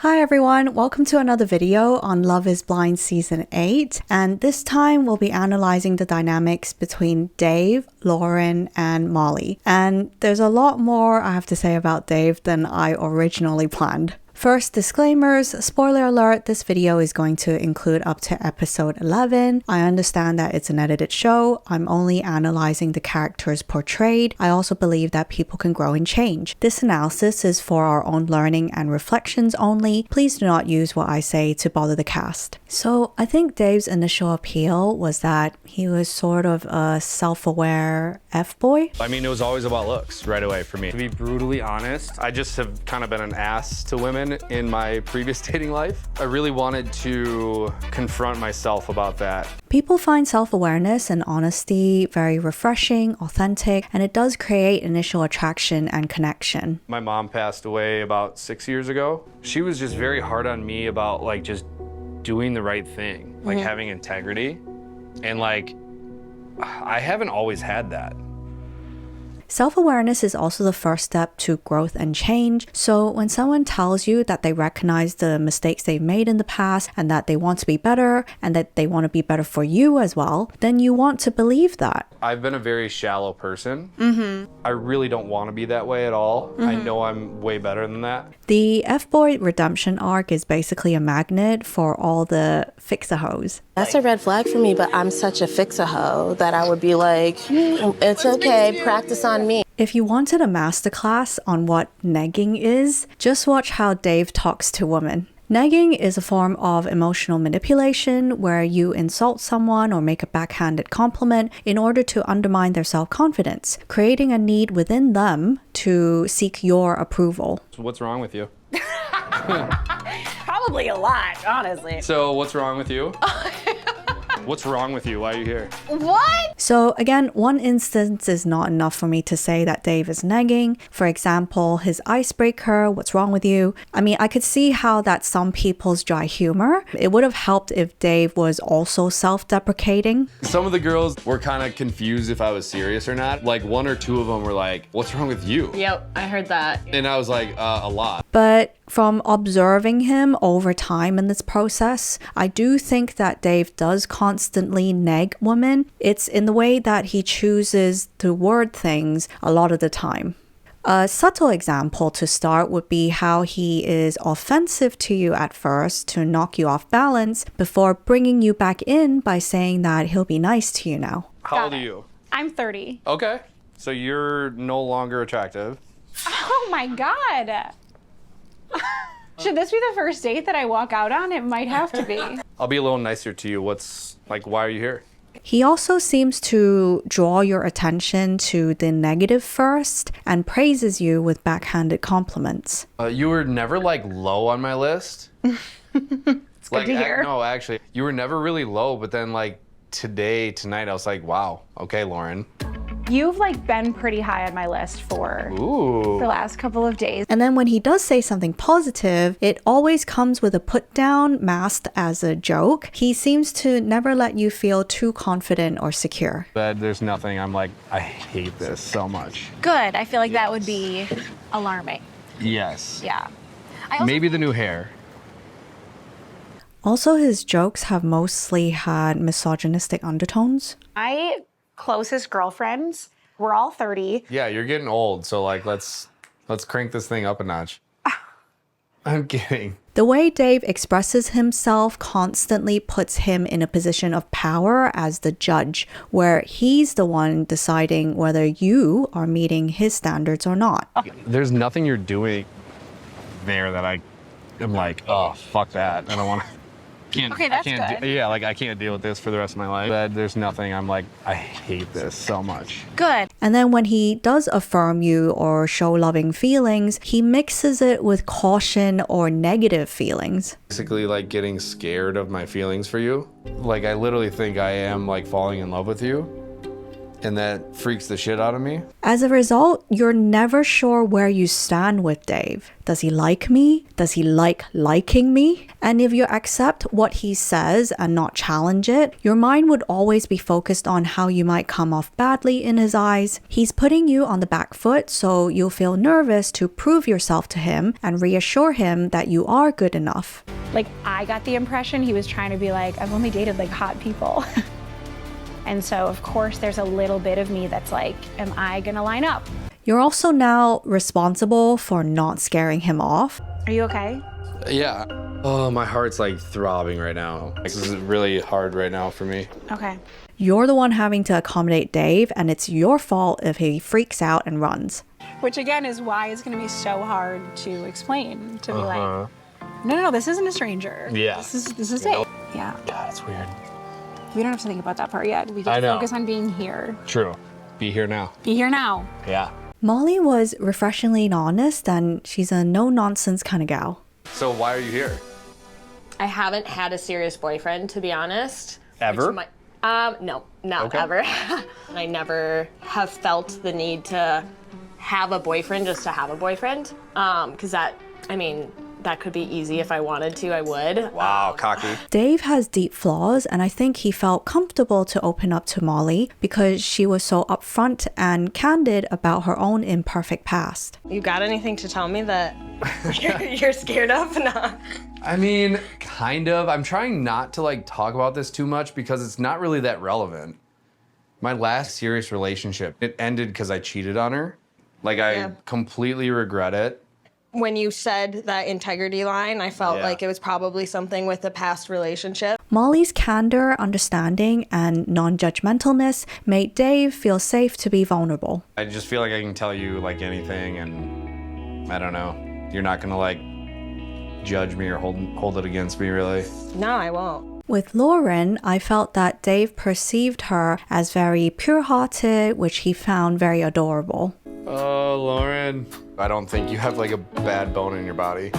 Hi everyone, welcome to another video on Love is Blind Season 8, and this time we'll be analyzing the dynamics between Dave, Lauren, and Molly. And there's a lot more I have to say about Dave than I originally planned. First, disclaimers, spoiler alert, this video is going to include up to episode 11. I understand that it's an edited show. I'm only analyzing the characters portrayed. I also believe that people can grow and change. This analysis is for our own learning and reflections only. Please do not use what I say to bother the cast. So I think Dave's initial appeal was that he was sort of a self-aware F-boy. I mean, it was always about looks right away for me. To be brutally honest, I just have kind of been an ass to women in my previous dating life. I really wanted to confront myself about that. People find self-awareness and honesty very refreshing, authentic, and it does create initial attraction and connection. My mom passed away about 6 years ago. She was just very hard on me about like just doing the right thing, like having integrity. And like, I haven't always had that. Self-awareness is also the first step to growth and change. So when someone tells you that they recognize the mistakes they've made in the past and that they want to be better and that they want to be better for you as well, then you want to believe that. I've been a very shallow person. I really don't want to be that way at all. I know I'm way better than that. The F-boy redemption arc is basically a magnet for all the fix-a-hoes. That's a red flag for me, but I'm such a fix-a-hoe that I would be like, it's okay, practice on me. If you wanted a masterclass on what negging is, just watch how Dave talks to women. Negging is a form of emotional manipulation where you insult someone or make a backhanded compliment in order to undermine their self-confidence, creating a need within them to seek your approval. So what's wrong with you? Probably a lot, honestly. So what's wrong with you? What's wrong with you? Why are you here? What? So again, one instance is not enough for me to say that Dave is negging. For example, his icebreaker, what's wrong with you? I mean, I could see how that's some people's dry humor. It would have helped if Dave was also self-deprecating. Some of the girls were kind of confused if I was serious or not. Like one or two of them were like, what's wrong with you? Yep, I heard that. And I was like, a lot. But from observing him over time in this process, I do think that Dave does constantly neg women. It's in the way that he chooses to word things a lot of the time. A subtle example to start would be how he is offensive to you at first to knock you off balance before bringing you back in by saying that he'll be nice to you now. How old are you? I'm 30. Okay. So you're no longer attractive. Oh my God. Should this be the first date that I walk out on? It might have to be. I'll be a little nicer to you. Why are you here? He also seems to draw your attention to the negative first and praises you with backhanded compliments. You were never like low on my list. It's good to hear. No, actually, you were never really low, but then like tonight, I was like, wow, okay, Lauren. You've like been pretty high on my list for Ooh. the last couple of days. And then when he does say something positive, it always comes with a put down masked as a joke. He seems to never let you feel too confident or secure. But there's nothing, I'm like, I hate this so much. Good. I feel like that would be alarming. Yes. Yeah. I also Maybe the new hair. Also, his jokes have mostly had misogynistic undertones. My closest girlfriends, we're all 30. Yeah, you're getting old, so like let's crank this thing up a notch. I'm kidding. The way Dave expresses himself constantly puts him in a position of power as the judge, where he's the one deciding whether you are meeting his standards or not. There's nothing you're doing there that I am like, oh, fuck that. I don't want to. Okay, that's good. I can't deal with this for the rest of my life. But there's nothing, I'm like, I hate this so much. Good. And then when he does affirm you or show loving feelings, he mixes it with caution or negative feelings. Basically like getting scared of my feelings for you. Like I literally think I am like falling in love with you. And that freaks the shit out of me. As a result, you're never sure where you stand with Dave. Does he like me? Does he like liking me? And if you accept what he says and not challenge it, your mind would always be focused on how you might come off badly in his eyes. He's putting you on the back foot, so you'll feel nervous to prove yourself to him and reassure him that you are good enough. Like, I got the impression he was trying to be like, I've only dated like hot people. And so, of course, there's a little bit of me that's like, am I gonna line up? You're also now responsible for not scaring him off. Are you okay? Yeah. Oh, my heart's like throbbing right now. This is really hard right now for me. Okay. You're the one having to accommodate Dave, and it's your fault if he freaks out and runs. Which again is why it's gonna be so hard to explain, to be like, no, this isn't a stranger. Yeah. This is it. Yeah. God, it's weird. We don't have to think about that part yet. We I just know. focus on being here. True. Be here now. Be here now. Yeah. Molly was refreshingly honest, and she's a no-nonsense kind of gal. So why are you here? I haven't had a serious boyfriend, to be honest. Ever? No, not Okay. ever. I never have felt the need to have a boyfriend just to have a boyfriend. Because that could be easy if I wanted to, I would. Wow, cocky. Dave has deep flaws, and I think he felt comfortable to open up to Molly because she was so upfront and candid about her own imperfect past. You got anything to tell me that you're scared of? No. I mean, kind of. I'm trying not to like talk about this too much because it's not really that relevant. My last serious relationship, it ended because I cheated on her. Like, I completely regret it. When you said that integrity line, I felt like it was probably something with a past relationship. Molly's candor, understanding, and non-judgmentalness made Dave feel safe to be vulnerable. I just feel like I can tell you like anything, and I don't know. You're not gonna like judge me or hold it against me, really. No, I won't. With Lauren, I felt that Dave perceived her as very pure-hearted, which he found very adorable. Oh, Lauren. I don't think you have like a bad bone in your body.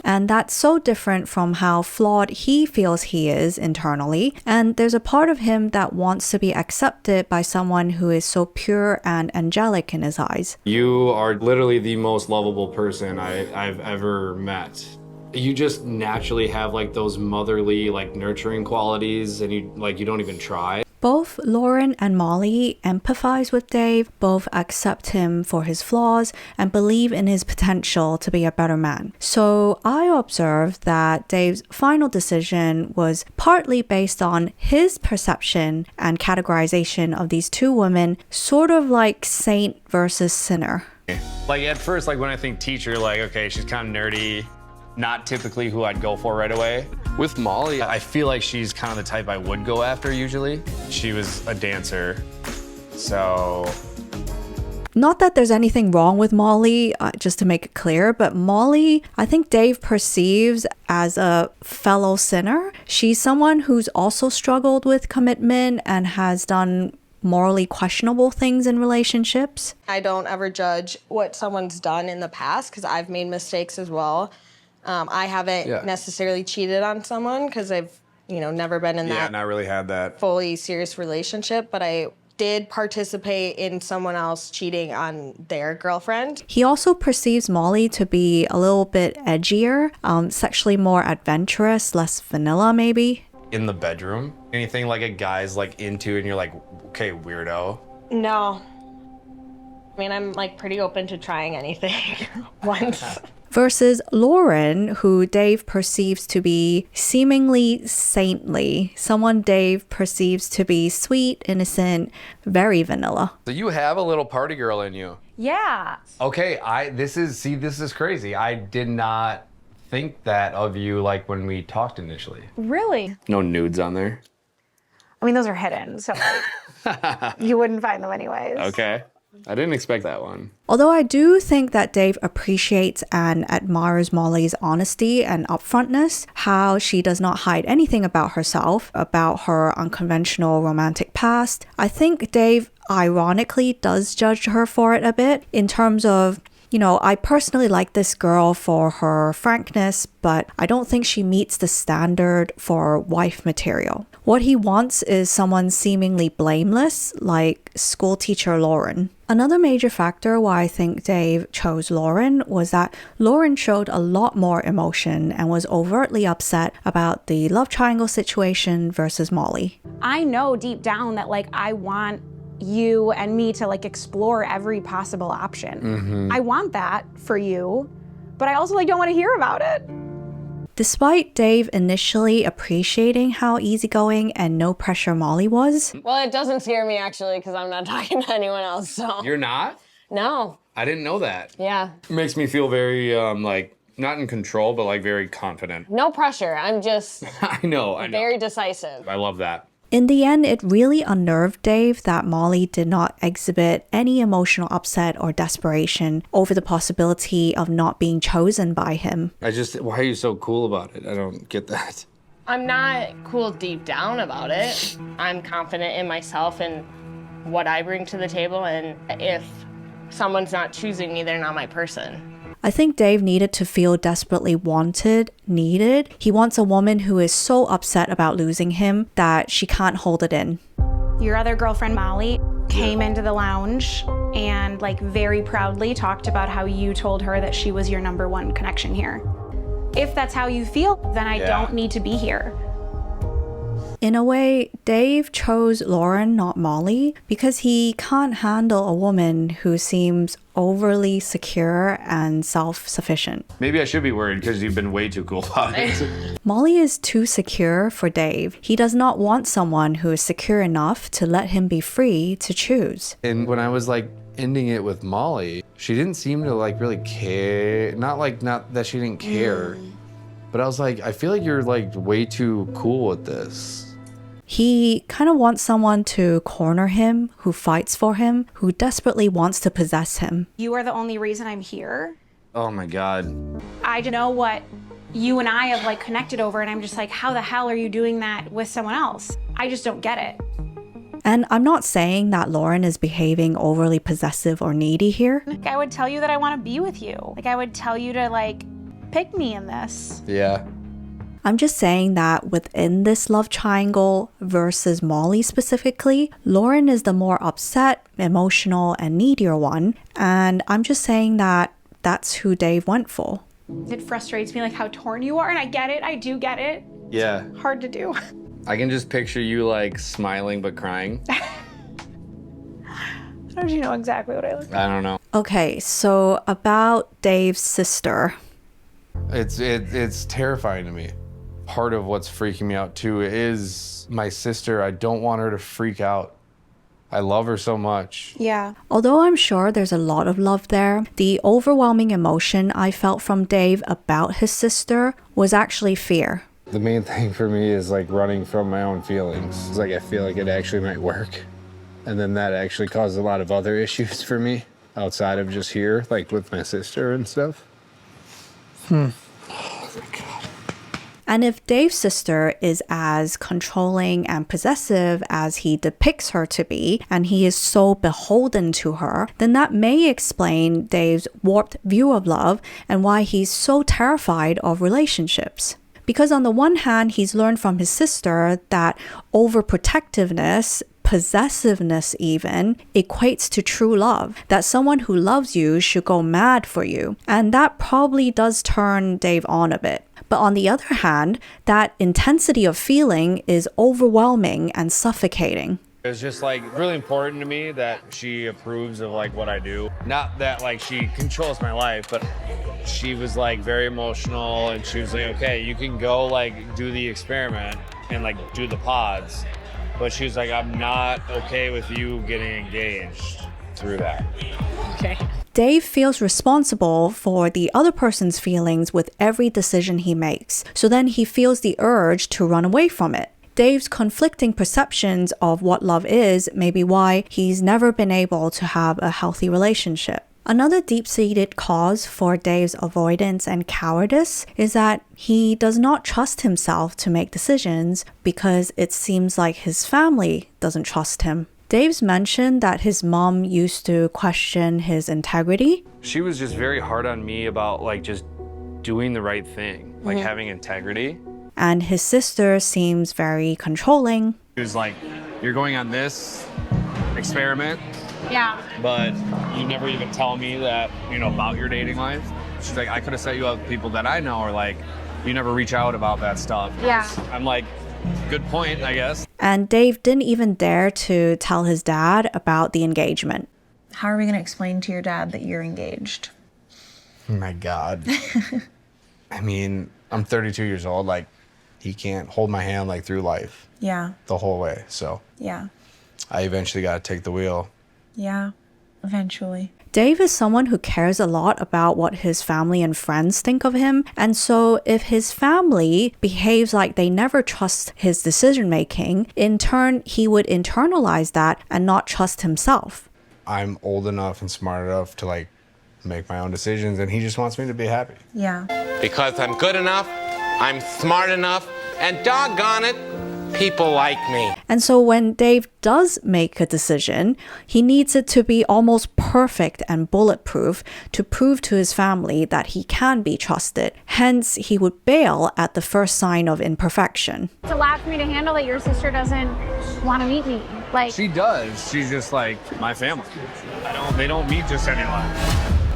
And that's so different from how flawed he feels he is internally. And there's a part of him that wants to be accepted by someone who is so pure and angelic in his eyes. You are literally the most lovable person I've ever met. You just naturally have like those motherly, like nurturing qualities, and you don't even try. Both Lauren and Molly empathize with Dave, both accept him for his flaws, and believe in his potential to be a better man. So I observed that Dave's final decision was partly based on his perception and categorization of these two women, sort of like saint versus sinner. Like at first, like when I think teacher, like, okay, she's kind of nerdy, not typically who I'd go for right away. With Molly, I feel like she's kind of the type I would go after usually. She was a dancer, so... Not that there's anything wrong with Molly, just to make it clear, but Molly, I think Dave perceives as a fellow sinner. She's someone who's also struggled with commitment and has done morally questionable things in relationships. I don't ever judge what someone's done in the past because I've made mistakes as well. I haven't necessarily cheated on someone because I've, never been in that not really had that fully serious relationship, but I did participate in someone else cheating on their girlfriend. He also perceives Molly to be a little bit edgier, sexually more adventurous, less vanilla maybe. In the bedroom, anything like a guy's like into and you're like, okay, weirdo. No. I mean, I'm like pretty open to trying anything once. Versus Lauren, who Dave perceives to be seemingly saintly, someone Dave perceives to be sweet, innocent, very vanilla. So you have a little party girl in you. Yeah. Okay, this is crazy. I did not think that of you like when we talked initially. Really? No nudes on there. I mean, those are hidden, so you wouldn't find them anyways. Okay. I didn't expect that one. Although I do think that Dave appreciates and admires Molly's honesty and upfrontness, how she does not hide anything about herself, about her unconventional romantic past. I think Dave ironically does judge her for it a bit in terms of You know, I personally like this girl for her frankness, but I don't think she meets the standard for wife material. What he wants is someone seemingly blameless, like school teacher Lauren. Another major factor why I think Dave chose Lauren was that Lauren showed a lot more emotion and was overtly upset about the love triangle situation versus Molly. I know deep down that like I want you and me to like explore every possible option. I want that for you, but I also like don't want to hear about it. Despite Dave initially appreciating how easygoing and no pressure Molly was, Well, it doesn't scare me actually because I'm not talking to anyone else, so. You're not? No. I didn't know that. Yeah. It makes me feel very, like, not in control, but like very confident. No pressure. I'm just I know. very decisive. I love that. in the end, it really unnerved Dave that Molly did not exhibit any emotional upset or desperation over the possibility of not being chosen by him. Why are you so cool about it? I don't get that. I'm not cool deep down about it. I'm confident in myself and what I bring to the table, and if someone's not choosing me, they're not my person. I think Dave needed to feel desperately wanted, needed. He wants a woman who is so upset about losing him that she can't hold it in. Your other girlfriend, Molly, came into the lounge and like very proudly talked about how you told her that she was your #1 connection here. If that's how you feel, then I don't need to be here. In a way, Dave chose Lauren, not Molly, because he can't handle a woman who seems overly secure and self-sufficient. Maybe I should be worried because you've been way too cool about it. Molly is too secure for Dave. He does not want someone who is secure enough to let him be free to choose. And when I was like ending it with Molly, she didn't seem to like really care. Not that she didn't care, but I was like, I feel like you're like way too cool with this. He kind of wants someone to corner him, who fights for him, who desperately wants to possess him. You are the only reason I'm here. Oh my God. I know what you and I have like connected over, and I'm just like, how the hell are you doing that with someone else? I just don't get it. And I'm not saying that Lauren is behaving overly possessive or needy here. Like, I would tell you that I want to be with you. Like, I would tell you to like pick me in this. Yeah. I'm just saying that within this love triangle versus Molly specifically, Lauren is the more upset, emotional, and needier one. And I'm just saying that that's who Dave went for. It frustrates me like how torn you are, and I get it. I do get it. Yeah. Hard to do. I can just picture you like smiling but crying. How did you know exactly what I look like? I don't know. Okay, so about Dave's sister. It's terrifying to me. Part of what's freaking me out too is my sister. I don't want her to freak out. I love her so much. Yeah. Although I'm sure there's a lot of love there, the overwhelming emotion I felt from Dave about his sister was actually fear. The main thing for me is like running from my own feelings. It's like I feel like it actually might work. And then that actually caused a lot of other issues for me outside of just here, like with my sister and stuff. Oh my God. And if Dave's sister is as controlling and possessive as he depicts her to be, and he is so beholden to her, then that may explain Dave's warped view of love and why he's so terrified of relationships. Because on the one hand, he's learned from his sister that overprotectiveness, possessiveness even, equates to true love, that someone who loves you should go mad for you. And that probably does turn Dave on a bit. But on the other hand, that intensity of feeling is overwhelming and suffocating. It's just like really important to me that she approves of like what I do. Not that like she controls my life, but she was like very emotional and she was like, okay, you can go like do the experiment and like do the pods. But she was like, I'm not okay with you getting engaged through that. Okay. Dave feels responsible for the other person's feelings with every decision he makes. So then he feels the urge to run away from it. Dave's conflicting perceptions of what love is may be why he's never been able to have a healthy relationship. Another deep-seated cause for Dave's avoidance and cowardice is that he does not trust himself to make decisions because it seems like his family doesn't trust him. Dave's mentioned that his mom used to question his integrity. She was just very hard on me about like just doing the right thing, like having integrity. And his sister seems very controlling. She was like, you're going on this experiment, Yeah. but you never even tell me that, you know, about your dating life. She's like, I could have set you up with people that I know, or like, you never reach out about that stuff. Yeah. I'm like, good point, I guess. And Dave didn't even dare to tell his dad about the engagement. How are we going to explain to your dad that you're engaged? Oh my God. I mean, I'm 32 years old. Like, he can't hold my hand like through life Yeah. the whole way. So Yeah. I eventually got to take the wheel. Yeah. Eventually. Dave is someone who cares a lot about what his family and friends think of him. And so if his family behaves like they never trust his decision making, in turn, he would internalize that and not trust himself. I'm old enough and smart enough to like make my own decisions, and he just wants me to be happy. Yeah. Because I'm good enough, I'm smart enough, and doggone it, people like me. And so when Dave does make a decision, he needs it to be almost perfect and bulletproof to prove to his family that he can be trusted. Hence, he would bail at the first sign of imperfection. It's a lot for me to handle that your sister doesn't want to meet me. Like, She does. She's just like my family. They don't meet just anyone.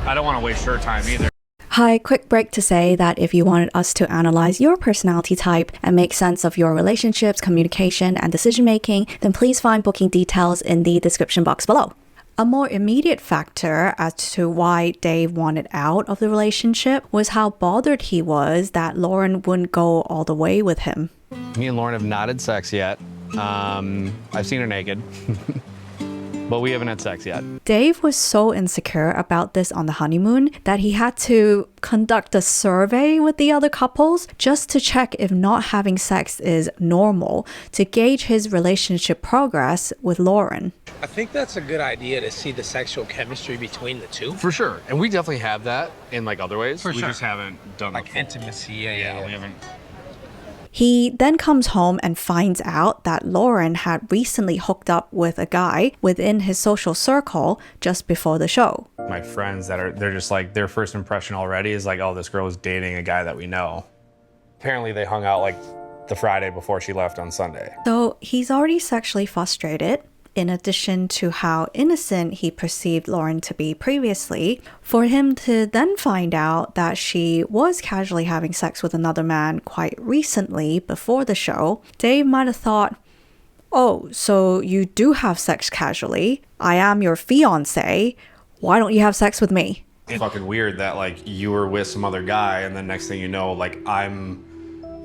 I don't want to waste her time either. Hi, quick break to say that if you wanted us to analyze your personality type and make sense of your relationships, communication, and decision making, then please find booking details in the description box below. A more immediate factor as to why Dave wanted out of the relationship was how bothered he was that Lauren wouldn't go all the way with him. Me and Lauren have not had sex yet. I've seen her naked, but we haven't had sex yet. Dave was so insecure about this on the honeymoon that he had to conduct a survey with the other couples just to check if not having sex is normal, to gauge his relationship progress with Lauren. I think that's a good idea to see the sexual chemistry between the two. For sure. And we definitely have that in like other ways. For we sure. just haven't done Like the full- intimacy, yeah. Yeah, we haven't. He then comes home and finds out that Lauren had recently hooked up with a guy within his social circle just before the show. My friends they're just like, their first impression already is like, oh, this girl is dating a guy that we know. Apparently they hung out like the Friday before she left on Sunday. So he's already sexually frustrated, in addition to how innocent he perceived Lauren to be previously. For him to then find out that she was casually having sex with another man quite recently before the show, Dave might have thought, oh, so you do have sex casually. I am your fiance. Why don't you have sex with me? It's fucking weird that like you were with some other guy and then next thing you know, like I'm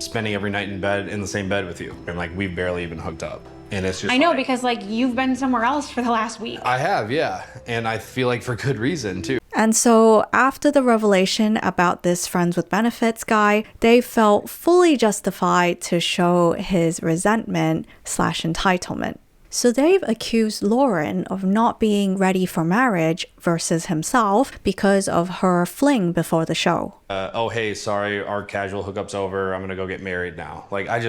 spending every night in bed, in the same bed with you. And like we've barely even hooked up. And it's just I know, like, because like you've been somewhere else for the last week. I have, yeah. And I feel like for good reason too. And so after the revelation about this friends with benefits guy, Dave felt fully justified to show his resentment / entitlement. So Dave accused Lauren of not being ready for marriage versus himself because of her fling before the show. Oh, hey, sorry, our casual hookup's over. I'm gonna go get married now. Like that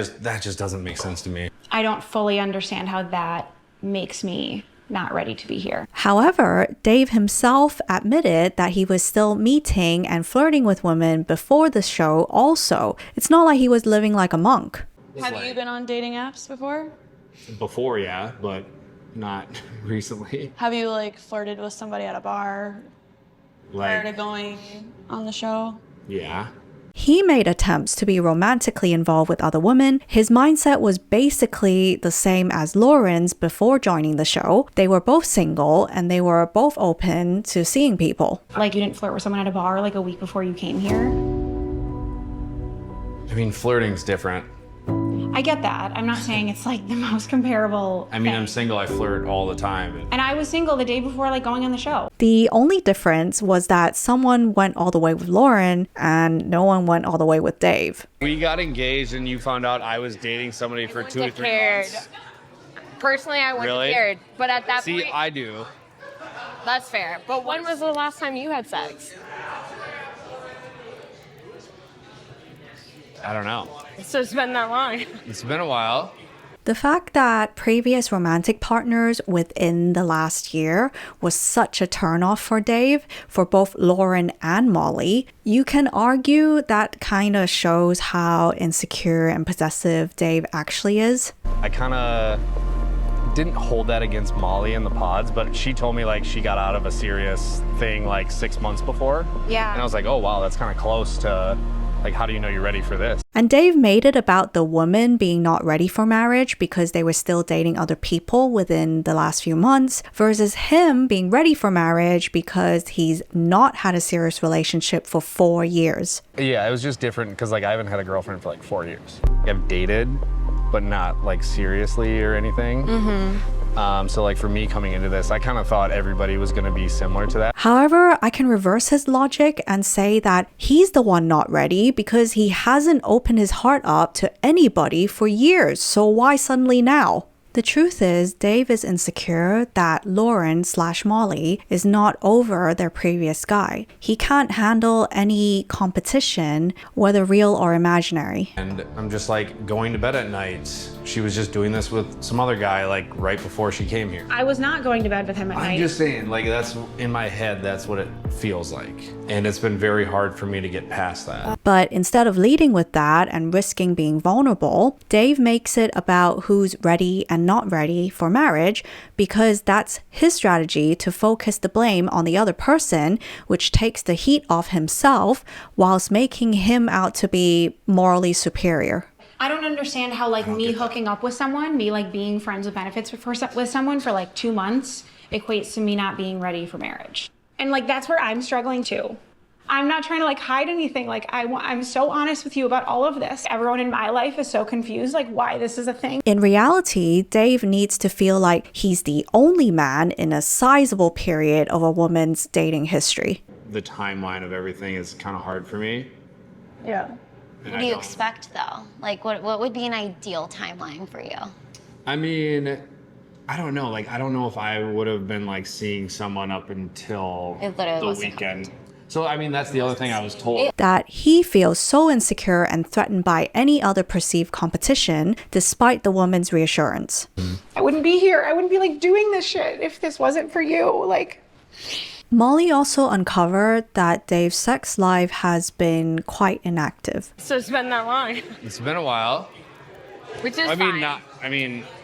just doesn't make sense to me. I don't fully understand how that makes me not ready to be here. However, Dave himself admitted that he was still meeting and flirting with women before the show also. It's not like he was living like a monk. Have you been on dating apps before? Before, yeah, but not recently. Have you like flirted with somebody at a bar prior to Like, going on the show? yeah. He made attempts to be romantically involved with other women. His mindset was basically the same as Lauren's before joining the show. They were both single and they were both open to seeing people. Like you didn't flirt with someone at a bar like a week before you came here? I mean, flirting's different. I get that. I'm not saying it's like the most comparable I mean, thing. I'm single, I flirt all the time. And I was single the day before like going on the show. The only difference was that someone went all the way with Lauren and no one went all the way with Dave. We got engaged and you found out I was dating somebody for 2 to 3 cared. months. Personally, I wouldn't Really? have cared. But at that See, point, I do. that's fair. But when was the last time you had sex? I don't know. So it's been that long. It's been a while. The fact that previous romantic partners within the last year was such a turnoff for Dave, for both Lauren and Molly, you can argue that kind of shows how insecure and possessive Dave actually is. I kind of didn't hold that against Molly in the pods, but she told me like she got out of a serious thing like 6 months before. Yeah. And I was like, oh wow, that's kind of close to like, how do you know you're ready for this? And Dave made it about the woman being not ready for marriage because they were still dating other people within the last few months, versus him being ready for marriage because he's not had a serious relationship for 4 years. Yeah, it was just different because like I haven't had a girlfriend for like 4 years. I've dated, but not like seriously or anything. So like for me coming into this, I kind of thought everybody was going to be similar to that. However, I can reverse his logic and say that he's the one not ready because he hasn't opened his heart up to anybody for years. So why suddenly now? The truth is, Dave is insecure that Lauren/Molly is not over their previous guy. He can't handle any competition, whether real or imaginary. And I'm just like going to bed at night. She was just doing this with some other guy like right before she came here. I was not going to bed with him at night. I'm just saying, like that's in my head, that's what it feels like. And it's been very hard for me to get past that. But instead of leading with that and risking being vulnerable, Dave makes it about who's ready and not ready for marriage because that's his strategy to focus the blame on the other person, which takes the heat off himself whilst making him out to be morally superior. I don't understand how like me hooking up with someone, me like being friends with benefits with someone for like 2 months equates to me not being ready for marriage. And like that's where I'm struggling too. I'm not trying to like hide anything. Like I'm so honest with you about all of this. Everyone in my life is so confused like why this is a thing. In reality, Dave needs to feel like he's the only man in a sizable period of a woman's dating history. The timeline of everything is kind of hard for me. Yeah. What do you expect though? Like what would be an ideal timeline for you? I mean, I don't know. Like, I don't know if I would have been like seeing someone up until the weekend. So, I mean, that's the other thing I was told. That he feels so insecure and threatened by any other perceived competition, despite the woman's reassurance. I wouldn't be here. I wouldn't be like doing this shit if this wasn't for you. Like. Molly also uncovered that Dave's sex life has been quite inactive. So it's been that long. It's been a while. Which is fine.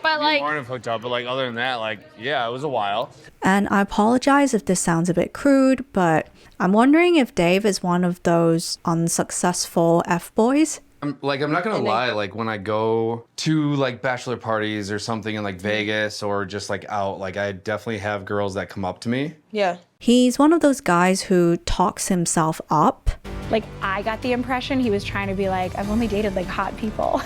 But like, we weren't hooked up, but like other than that, like, yeah, it was a while. And I apologize if this sounds a bit crude, but I'm wondering if Dave is one of those unsuccessful F-boys. I'm not gonna lie, like when I go to like bachelor parties or something in like Vegas or just like out, like I definitely have girls that come up to me. yeah. He's one of those guys who talks himself up. Like I got the impression he was trying to be like, I've only dated like hot people.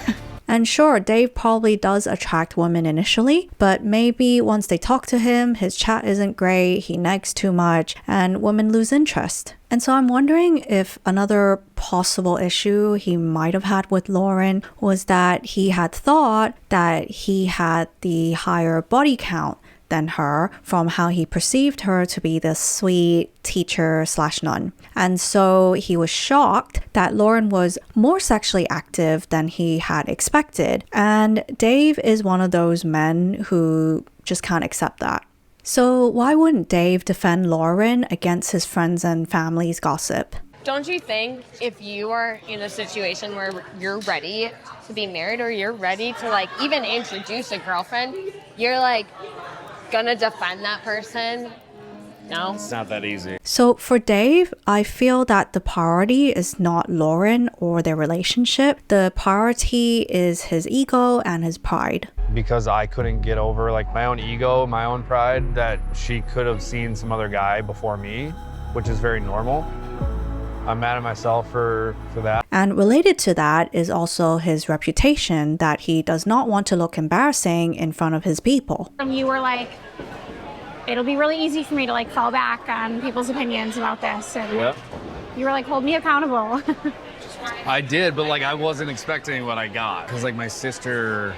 And sure, Dave probably does attract women initially, but maybe once they talk to him, his chat isn't great, he negs too much, and women lose interest. And so I'm wondering if another possible issue he might have had with Lauren was that he had thought that he had the higher body count than her from how he perceived her to be the sweet teacher/nun. And so he was shocked that Lauren was more sexually active than he had expected. And Dave is one of those men who just can't accept that. So why wouldn't Dave defend Lauren against his friends and family's gossip? Don't you think if you are in a situation where you're ready to be married or you're ready to like even introduce a girlfriend, you're like gonna defend that person? No? It's not that easy. So for Dave, I feel that the priority is not Lauren or their relationship. The priority is his ego and his pride. Because I couldn't get over like my own ego, my own pride, that she could have seen some other guy before me, which is very normal. I'm mad at myself for that. And related to that is also his reputation, that he does not want to look embarrassing in front of his people. And you were like, it'll be really easy for me to like fall back on people's opinions about this. And Yep. you were like, hold me accountable. I did, but like I wasn't expecting what I got. Because like my sister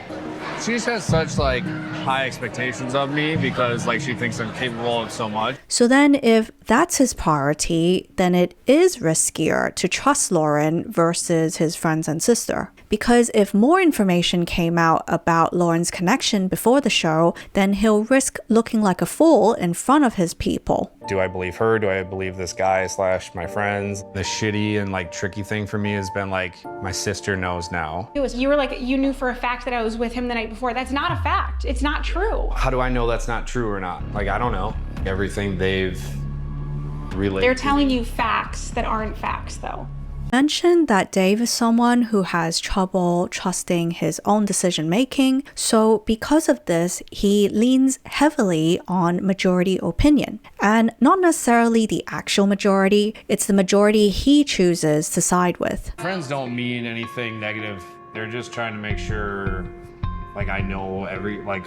She just has such like high expectations of me because like she thinks I'm capable of so much. So then if that's his priority, then it is riskier to trust Lauren versus his friends and sister. Because if more information came out about Lauren's connection before the show, then he'll risk looking like a fool in front of his people. Do I believe her? Do I believe this guy / my friends? The shitty and like tricky thing for me has been like my sister knows now. You were like, you knew for a fact that I was with him the night before. That's not a fact. It's not true. How do I know that's not true or not? Like, I don't know. Everything they've relayed. They're telling you facts that aren't facts, though. Mentioned that Dave is someone who has trouble trusting his own decision making, so because of this, he leans heavily on majority opinion. And not necessarily the actual majority, it's the majority he chooses to side with. Friends don't mean anything negative. They're just trying to make sure like I know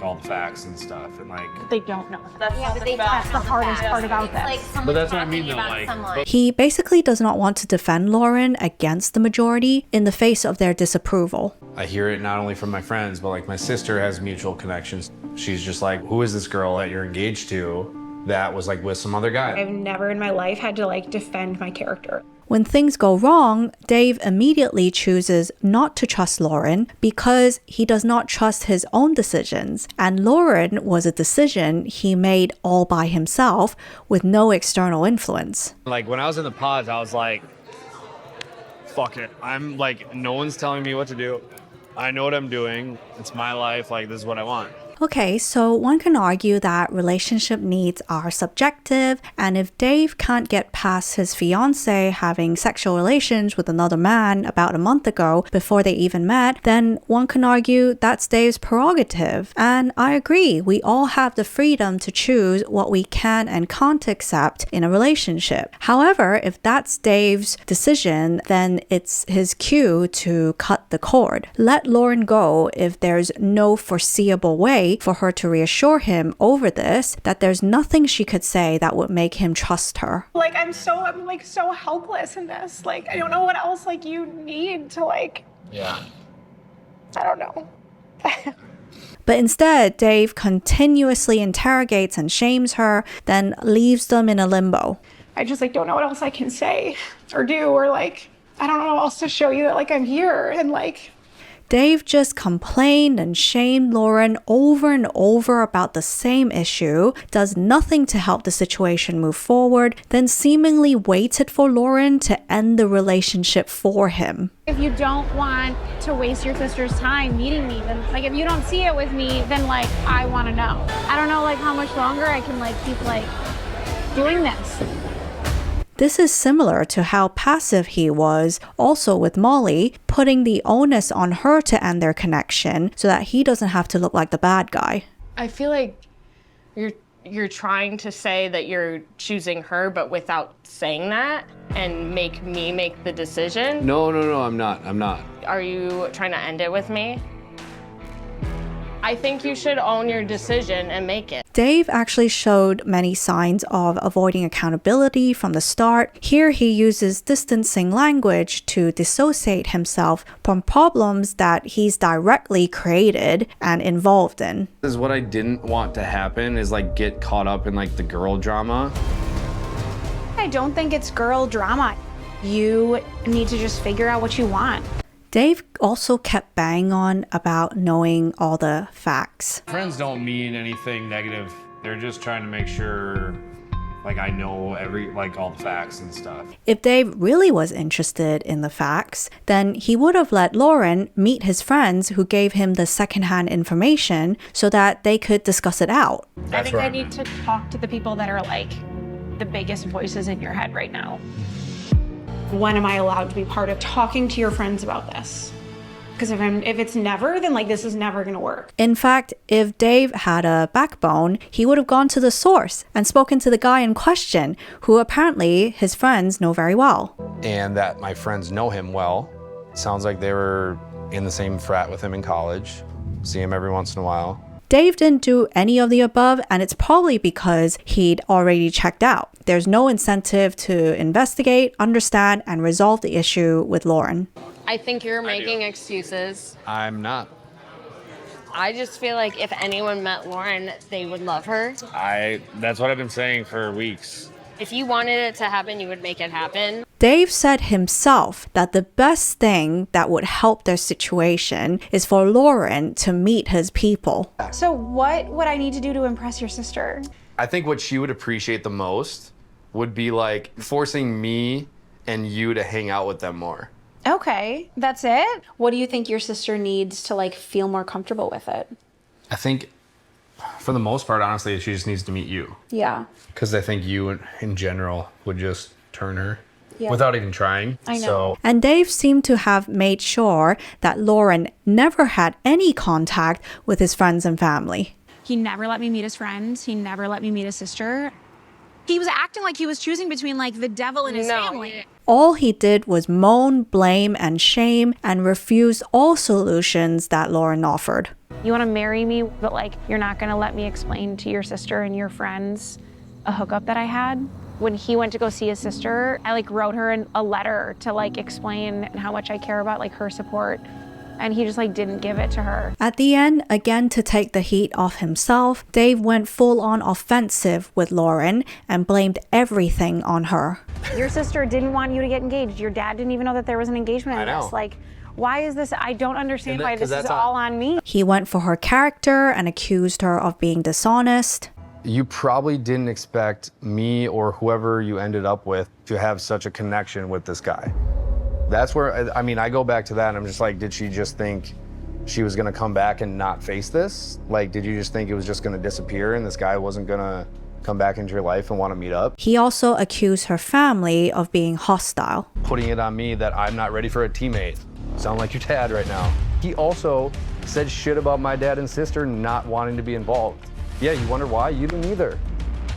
all the facts and stuff, and like They don't know. That's the hardest part about this. But that's what I mean though, like He basically does not want to defend Lauren against the majority in the face of their disapproval. I hear it not only from my friends, but like my sister has mutual connections. She's just like, who is this girl that you're engaged to that was like with some other guy? I've never in my life had to like defend my character. When things go wrong, Dave immediately chooses not to trust Lauren because he does not trust his own decisions. And Lauren was a decision he made all by himself with no external influence. Like when I was in the pods, I was like, fuck it. I'm like, no one's telling me what to do. I know what I'm doing. It's my life. Like, this is what I want. Okay, so one can argue that relationship needs are subjective, and if Dave can't get past his fiancée having sexual relations with another man about a month ago before they even met, then one can argue that's Dave's prerogative. And I agree, we all have the freedom to choose what we can and can't accept in a relationship. However, if that's Dave's decision, then it's his cue to cut the cord. Let Lauren go if there's no foreseeable way for her to reassure him over this, that there's nothing she could say that would make him trust her. Like, I'm like so helpless in this. Like, I don't know what else like you need to like. Yeah. I don't know. But instead, Dave continuously interrogates and shames her, then leaves them in a limbo. I just like don't know what else I can say or do, or like I don't know what else to show you that like I'm here, and like Dave just complained and shamed Lauren over and over about the same issue, does nothing to help the situation move forward, then seemingly waited for Lauren to end the relationship for him. If you don't want to waste your sister's time meeting me, then like if you don't see it with me, then like I want to know. I don't know like how much longer I can like keep like doing this. This is similar to how passive he was also with Molly, putting the onus on her to end their connection so that he doesn't have to look like the bad guy. I feel like you're trying to say that you're choosing her, but without saying that, and make me make the decision. No, I'm not. Are you trying to end it with me? I think you should own your decision and make it. Dave actually showed many signs of avoiding accountability from the start. Here he uses distancing language to dissociate himself from problems that he's directly created and involved in. This is what I didn't want to happen, is like get caught up in like the girl drama. I don't think it's girl drama. You need to just figure out what you want. Dave also kept banging on about knowing all the facts. Friends don't mean anything negative. They're just trying to make sure like I know all the facts and stuff. If Dave really was interested in the facts, then he would have let Lauren meet his friends who gave him the secondhand information so that they could discuss it out. I think I need to talk to the people that are like the biggest voices in your head right now. When am I allowed to be part of talking to your friends about this? Because if it's never, then like this is never gonna work. In fact, if Dave had a backbone, he would have gone to the source and spoken to the guy in question, who apparently his friends know very well. And that my friends know him well. Sounds like they were in the same frat with him in college. See him every once in a while. Dave didn't do any of the above, and it's probably because he'd already checked out. There's no incentive to investigate, understand, and resolve the issue with Lauren. I think you're making excuses. I'm not. I just feel like if anyone met Lauren, they would love her. That's what I've been saying for weeks. If you wanted it to happen, you would make it happen. Dave said himself that the best thing that would help their situation is for Lauren to meet his people. So what would I need to do to impress your sister? I think what she would appreciate the most would be like forcing me and you to hang out with them more. Okay, that's it? What do you think your sister needs to like feel more comfortable with it? I think for the most part, honestly, she just needs to meet you. Yeah. Because I think you in general would just turn her Yeah. without even trying. I know. So And Dave seemed to have made sure that Lauren never had any contact with his friends and family. He never let me meet his friends. He never let me meet his sister. He was acting like he was choosing between like the devil and his family. All he did was moan, blame, and shame and refuse all solutions that Lauren offered. You want to marry me, but like you're not going to let me explain to your sister and your friends a hookup that I had? When he went to go see his sister, I like wrote her a letter to like explain how much I care about like her support. And he just like didn't give it to her. At the end, again to take the heat off himself, Dave went full-on offensive with Lauren and blamed everything on her. Your sister didn't want you to get engaged. Your dad didn't even know that there was an engagement in I know. this. Like, why is this? I don't understand why 'cause this is that's all on me. He went for her character and accused her of being dishonest. you probably didn't expect me or whoever you ended up with to have such a connection with this guy. That's where, I mean, I go back to that and I'm just like, did she just think she was gonna come back and not face this? Like, did you just think it was just gonna disappear and this guy wasn't gonna come back into your life and wanna meet up? He also accused her family of being hostile. Putting it on me that I'm not ready for a teammate. Sound like your dad right now. He also said shit about my dad and sister not wanting to be involved. Yeah, you wonder why? You didn't either.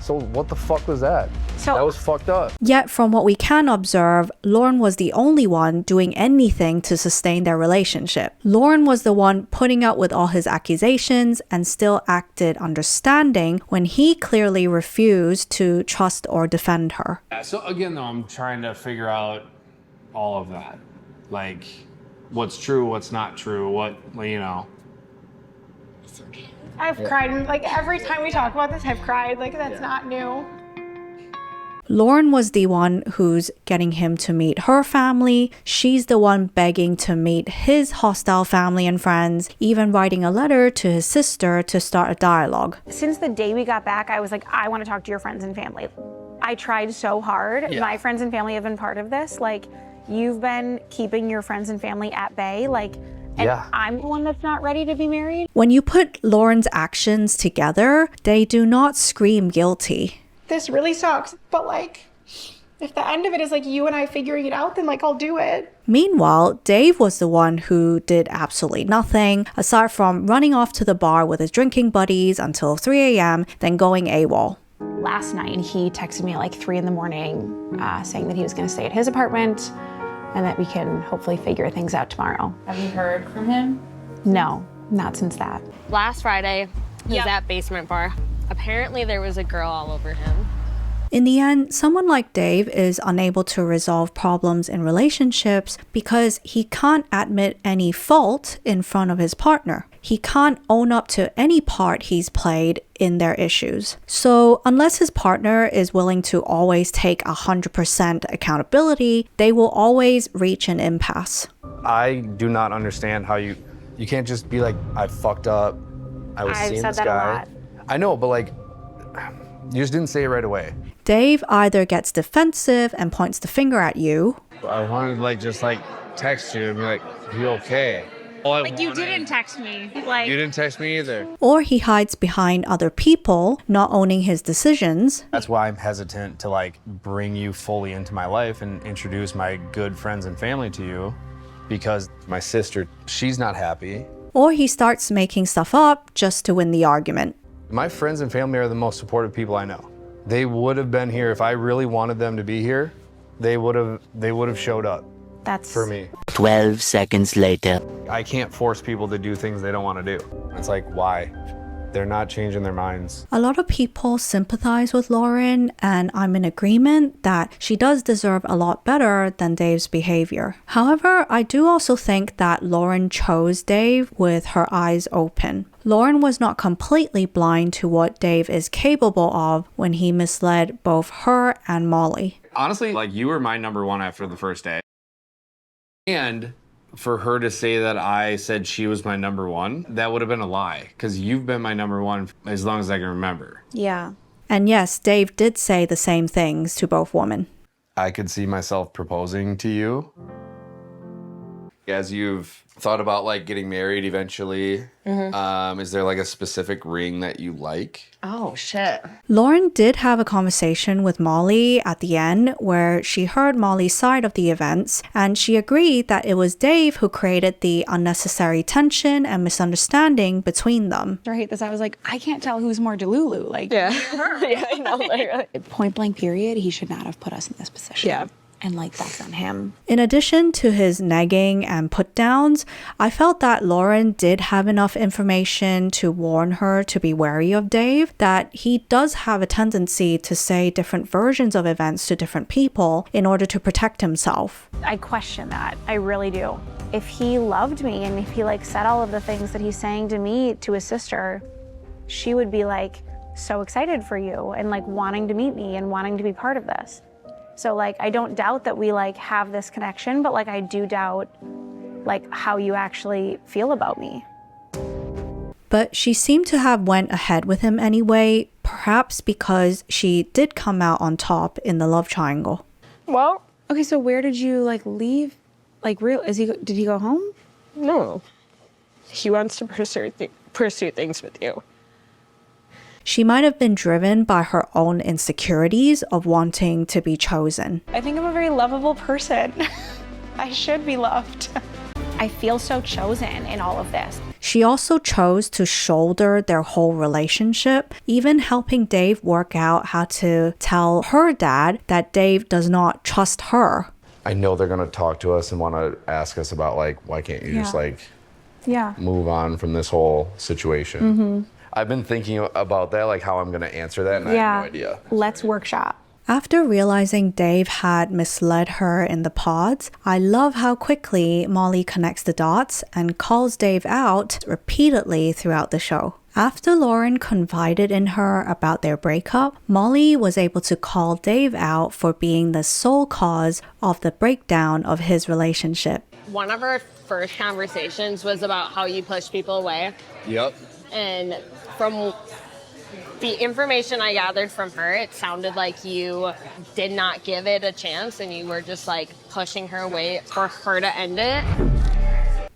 So what the fuck was that? That was fucked up. Yet from what we can observe, Lauren was the only one doing anything to sustain their relationship. Lauren was the one putting up with all his accusations and still acted understanding when he clearly refused to trust or defend her. So again, though, I'm trying to figure out all of that. Like, what's true, what's not true, what, you know. I've cried, like every time we talk about this, I've cried, like that's not new. Lauren was the one who's getting him to meet her family. She's the one begging to meet his hostile family and friends, even writing a letter to his sister to start a dialogue. Since the day we got back, I was like, I want to talk to your friends and family. I tried so hard. Yeah. My friends and family have been part of this. Like, you've been keeping your friends and family at bay. Like, and Yeah. I'm the one that's not ready to be married. When you put Lauren's actions together, they do not scream guilty. This really sucks, but like, if the end of it is like you and I figuring it out, then like I'll do it. Meanwhile, Dave was the one who did absolutely nothing, aside from running off to the bar with his drinking buddies until 3 a.m., then going AWOL. Last night, he texted me at like 3 in the morning saying that he was going to stay at his apartment and that we can hopefully figure things out tomorrow. Have you heard from him? No, not since that. Last Friday, he was at Basement Bar. Apparently there was a girl all over him. In the end, someone like Dave is unable to resolve problems in relationships because he can't admit any fault in front of his partner. He can't own up to any part he's played in their issues. So unless his partner is willing to always take 100% accountability, they will always reach an impasse. I do not understand how you can't just be like, I fucked up. I was I've seeing said this that a guy. lot. I know, but like, you just didn't say it right away. Dave either gets defensive and points the finger at you, I wanted to just text you and be like, you okay? Like, you didn't text me. Like, You didn't text me either. or he hides behind other people, not owning his decisions. That's why I'm hesitant to bring you fully into my life and introduce my good friends and family to you, because my sister, she's not happy. Or he starts making stuff up just to win the argument. My friends and family are the most supportive people I know. They would have been here if I really wanted them to be here. They would have showed up that's for me. 12 seconds later. I can't force people to do things they don't want to do. It's like, why? They're not changing their minds. A lot of people sympathize with Lauren, and I'm in agreement that she does deserve a lot better than Dave's behavior. However, I do also think that Lauren chose Dave with her eyes open. Lauren was not completely blind to what Dave is capable of when he misled both her and Molly. Honestly, like, you were my number one after the first day. And for her to say that I said she was my number one, that would have been a lie, because you've been my number one as long as I can remember. Yeah. And yes, Dave did say the same things to both women. I could see myself proposing to you. As you've thought about like getting married eventually, is there like a specific ring that you like? Oh, shit. Lauren did have a conversation with Molly at the end where she heard Molly's side of the events, and she agreed that it was Dave who created the unnecessary tension and misunderstanding between them. I hate this. I was like, I can't tell who's more Delulu. Like, Yeah. Yeah, I know. Literally. point blank period, he should not have put us in this position. Yeah. And like, that's on him. In addition to his negging and put downs, I felt that Lauren did have enough information to warn her to be wary of Dave, that he does have a tendency to say different versions of events to different people in order to protect himself. I question that. I really do. If he loved me and if he like said all of the things that he's saying to me to his sister, she would be like so excited for you and like wanting to meet me and wanting to be part of this. So like, I don't doubt that we like have this connection, but like I do doubt like how you actually feel about me. But she seemed to have went ahead with him anyway, perhaps because she did come out on top in the love triangle. Well, Okay, so where did you like leave? Like did he go home? no. He wants to pursue things with you. She might have been driven by her own insecurities of wanting to be chosen. I think I'm a very lovable person. I should be loved. I feel so chosen in all of this. She also chose to shoulder their whole relationship, even helping Dave work out how to tell her dad that Dave does not trust her. I know they're gonna talk to us and want to ask us about like, why can't you just like move on from this whole situation? I've been thinking about that, like how I'm gonna answer that, and I have no idea. Let's workshop. After realizing Dave had misled her in the pods, I love how quickly Molly connects the dots and calls Dave out repeatedly throughout the show. After Lauren confided in her about their breakup, Molly was able to call Dave out for being the sole cause of the breakdown of his relationship. One of our first conversations was about how you push people away. Yep. And from the information I gathered from her, it sounded like you did not give it a chance and you were just like pushing her away for her to end it.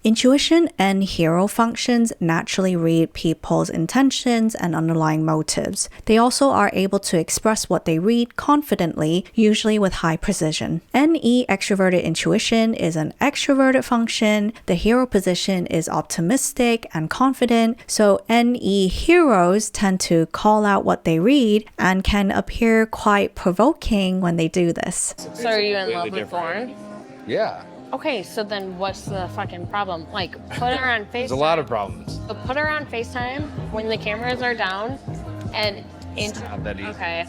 Intuition and hero functions naturally read people's intentions and underlying motives. They also are able to express what they read confidently, usually with high precision. NE extraverted intuition is an extroverted function. The hero position is optimistic and confident, so NE heroes tend to call out what they read and can appear quite provoking when they do this. So are you in love with Lauren? Yeah. Okay, so then what's the fucking problem? Like, put her on FaceTime. There's a lot of problems. So put her on FaceTime when the cameras are down and... It's not that easy. Okay.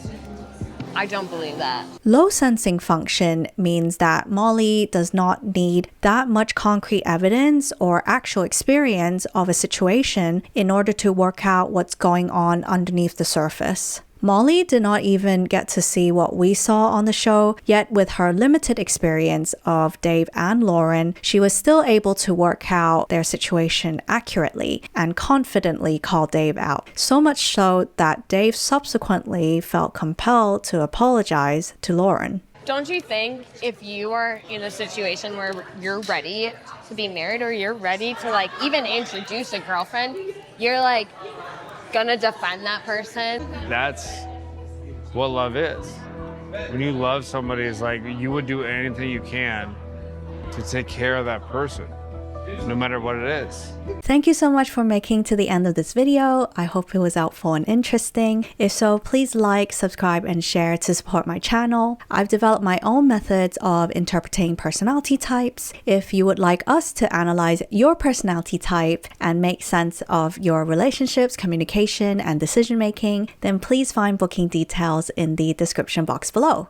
I don't believe that. Low sensing function means that Molly does not need that much concrete evidence or actual experience of a situation in order to work out what's going on underneath the surface. Molly did not even get to see what we saw on the show, yet with her limited experience of Dave and Lauren, she was still able to work out their situation accurately and confidently call Dave out. So much so that Dave subsequently felt compelled to apologize to Lauren. Don't you think if you are in a situation where you're ready to be married or you're ready to like even introduce a girlfriend, you're like gonna defend that person? That's what love is. When you love somebody, it's like you would do anything you can to take care of that person. no matter what it is. Thank you so much for making to the end of this video. I hope it was helpful and interesting. If so, please like, subscribe, and share to support my channel. I've developed my own methods of interpreting personality types. If you would like us to analyze your personality type and make sense of your relationships, communication, and decision making, then please find booking details in the description box below.